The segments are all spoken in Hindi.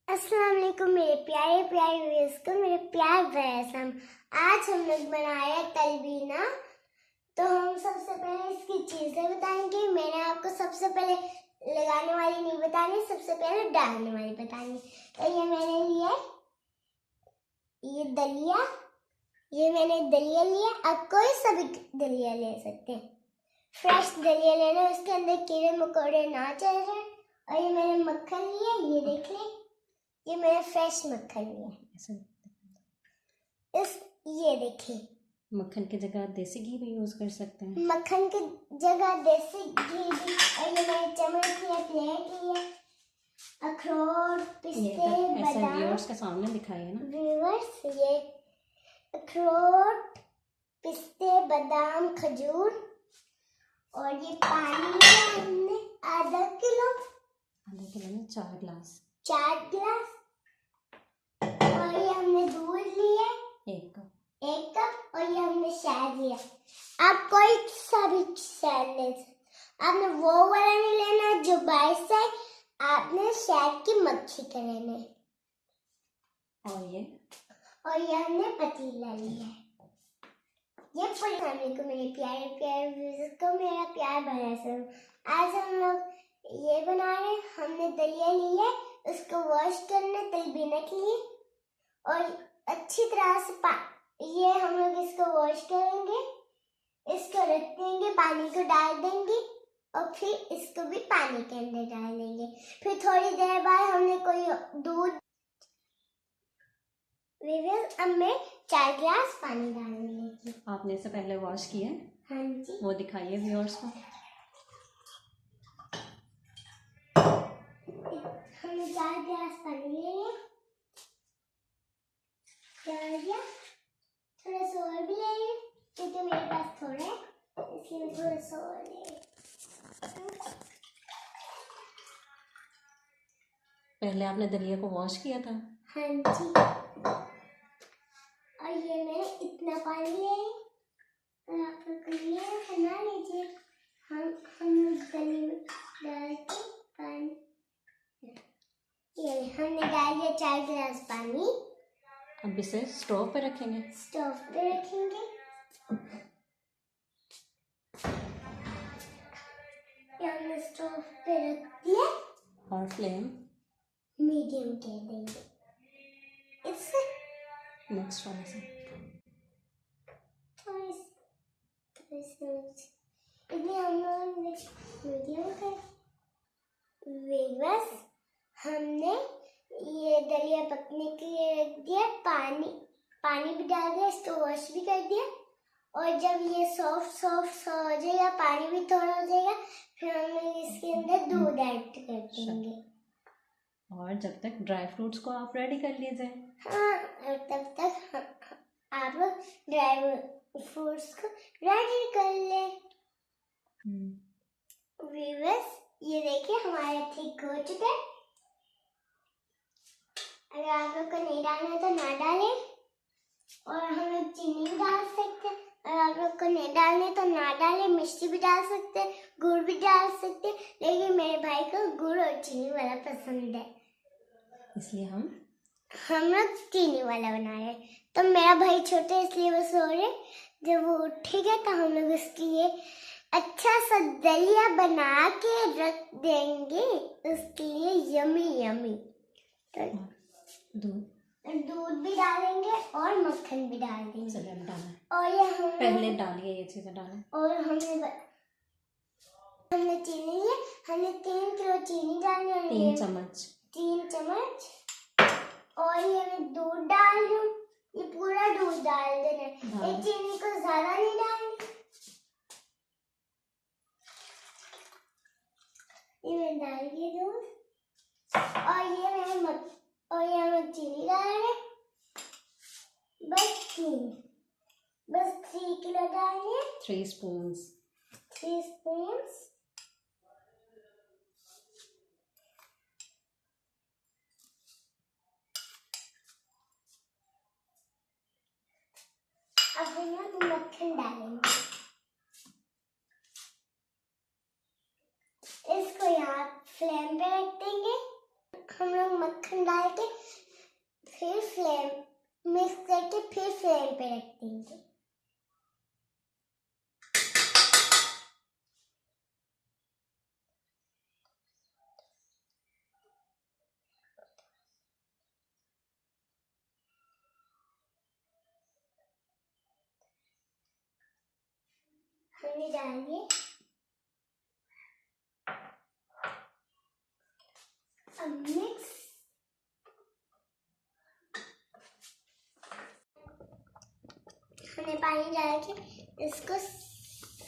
अस्सलाम वालेकुम मेरे प्यारे प्यारे व्यूअर्स को मेरे प्यार भरा सलाम। आज हम लोग बना रहे हैं तलबीना। तो हम सबसे पहले इसकी चीजें बताएंगे। मैंने आपको सबसे पहले लगाने वाली नहीं बतानी, सबसे पहले डालने वाली बतानी। तो ये मैंने लिया ये दलिया, ये मैंने दलिया लिया। आप कोई सा भी दलिया ले सकते हैं, फ्रेश दलिया लेना, उसके अंदर कीड़े मकोड़े ना चल रहे। और ये मैंने मक्खन लिया, ये देख लें, ये मैंने फ्रेश मक्खन लिया। ये देखिए, मक्खन की जगह देसी घी भी यूज कर सकते हैं। मक्खन की जगह देसी घी भी। और ये मैंने चम्मच लिया, प्लेट लिया, अखरोट, पिस्ते, बादाम। व्यूअर्स के सामने दिखाइए ना व्यूअर्स, ये अखरोट, पिस्ते, बादाम, खजूर। और ये पानी लिया हमने आधा किलो में 4 गिलास। और ये हमने दूध लिया 1 कप। और ये हमने शहद लिया। आप कोई सा भी शहद ले सकते। आपने वो वाला नहीं लेना जो बाइस है, आपने शहद की मक्खी का लेना है। और ये हमने पतीला लिया है। ये पूरी फैमिली को, मेरे प्यारे प्यारे व्यूअर्स को मेरा प्यार भरा सलाम। आज हम लोग ये बना रहे हैं। हमने दलिया लिया, उसको वॉश करना तलबीना के लिए। और अच्छी तरह से ये हम लोग इसको वॉश करेंगे, इसको रख देंगे, पानी को डाल देंगे और फिर इसको भी पानी के अंदर डाल देंगे। फिर थोड़ी देर बाद हमने कोई दूध, अब मैं 4 गिलास पानी डालने। आपने इससे पहले वॉश किया? हाँ जी। वो दिखाइए व्यूअर्स को। हमने 4 गिलास पानी ले लिया, थोड़ा सा और भी ले लिया क्योंकि मेरे पास थोड़ा है, इसलिए मैं थोड़ा सा और ले। पहले आपने दलिया को वॉश किया था? हाँ जी। और ये मैंने इतना पानी लिया है, और आप लोग ये बना लीजिए। हम दलिया में डाल के पानी, ये हमने डाल दिया 4 गिलास पानी। अब इसे स्टोव पे रखेंगे। स्टोव पे रखेंगे। हमने स्टोव पे रख दिया और फ्लेम मीडियम कर देंगे। इससे नेक्स्ट वाले से इसलिए हम लोग मीडियम कर। बस हमने ये दलिया पकने के लिए रख दिया, पानी भी डाल दिया, इसको वॉश भी कर दिया। और जब ये सॉफ्ट हो जाएगा, पानी भी थोड़ा हो जाएगा, फिर हम लोग इसके अंदर दूध ऐड कर देंगे। और जब तक ड्राई फ्रूट्स को आप रेडी कर लीजिए। हाँ, और तब तक आप ड्राई फ्रूट्स को रेडी कर ले। व्यूअर्स, ये देखिए हमारा थिक हो चुका है। अगर आप लोग को नहीं डालना है तो ना डालें, और हम लोग चीनी भी डाल सकते हैं। और आप लोग को नहीं डालने तो ना डालें, मिर्ची भी डाल सकते हैं, गुड़ भी डाल सकते हैं। लेकिन मेरे भाई को गुड़ और चीनी वाला पसंद है, इसलिए हम लोग चीनी वाला बना रहे हैं। तो मेरा भाई छोटा है इसलिए वो सो रहे। जब वो उठेगा तो हम लोग उसके लिए अच्छा सा दलिया बना के रख देंगे, उसके लिए यमी यमी। तो दूध भी डालेंगे और मक्खन भी डाल देंगे। और ये हम पहले डालिए, ये चीजें डालें। और हमने चीनी लिया, हमने 3 किलो चीनी डाली है। 3 चम्मच। 3 चम्मच। और ये मैं दूध डाल दूँ, ये पूरा दूध डाल देना है, एक चीनी को ज्यादा नहीं डालनी। ये मैं डाल दिया दूध, और ये हम चीनी डाल रहे। बस 3 किलो डालिए। 3 स्पून्स। अब हम लोग मक्खन डालेंगे। इसको यहाँ फ्लेम पे रख देंगे। हम लोग मक्खन डाल के पे रख देंगे। हमने डाल दिए। अब मिक्स। हमने पानी डाल के इसको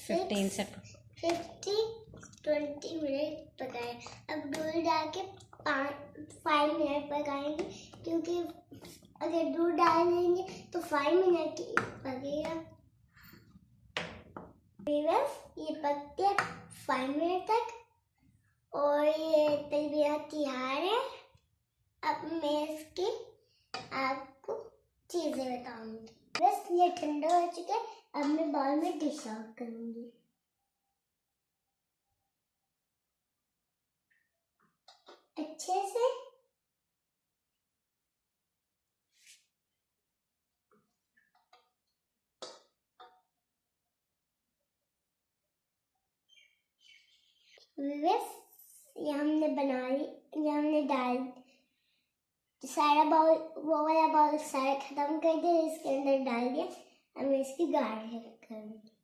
15 मिनट पकाए। अब दूध डाल के 5 मिनट पकाएंगे, क्योंकि अगर दूध डाल देंगे तो 5 मिनट पकेगा। ये पकते 5 मिनट तक और ये तलबीना तैयार है। अब मैं इसकी आपको चीजें बताऊंगी। बस ये ठंडा हो चुका है। अब मैं बाउल में डिश आउट करूंगी। अच्छे से ये हमने बना ली। ये हमने डाल सारा बाउल, वो वाला बाउल सारा खत्म कर दिया, इसके अंदर डाल दिया। अब मैं इसकी गार्निशिंग करूंगी।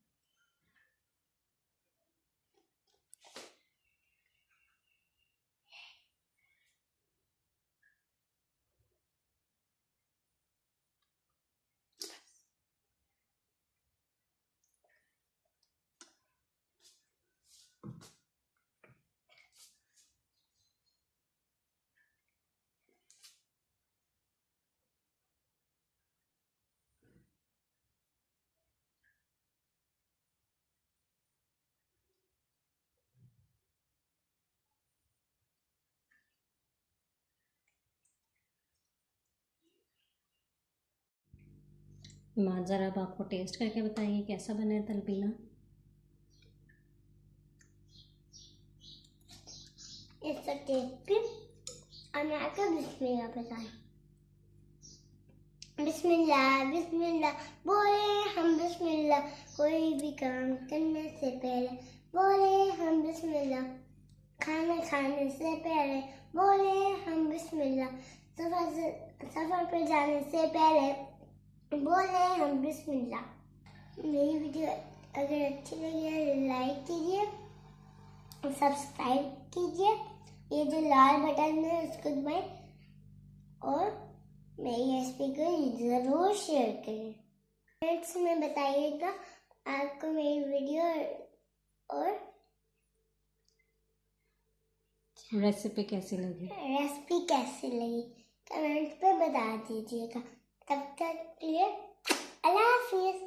माँ ज़रा अब आपको टेस्ट करके बताइए कैसा बना है तलबीना। इसका टेस्ट भी अनाका। बिस्मिल्लाह बताएं। बिस्मिल्लाह बिस्मिल्लाह बोले हम बिस्मिल्लाह। कोई भी काम करने से पहले बोले हम बिस्मिल्लाह। खाना खाने से पहले बोले हम बिस्मिल्लाह। सफर पर जाने से पहले बोले हम बिस्मिल्लाह। मेरी वीडियो अगर अच्छी लगी है लाइक कीजिए, सब्सक्राइब कीजिए, ये जो लाल बटन है उसको दबाएं और मेरी रेसिपी को ज़रूर शेयर करें। कमेंट्स में बताइएगा आपको मेरी वीडियो और रेसिपी कैसी लगी। कमेंट पे बता दीजिएगा। तब तक के लिए अल्लाह हाफिज़।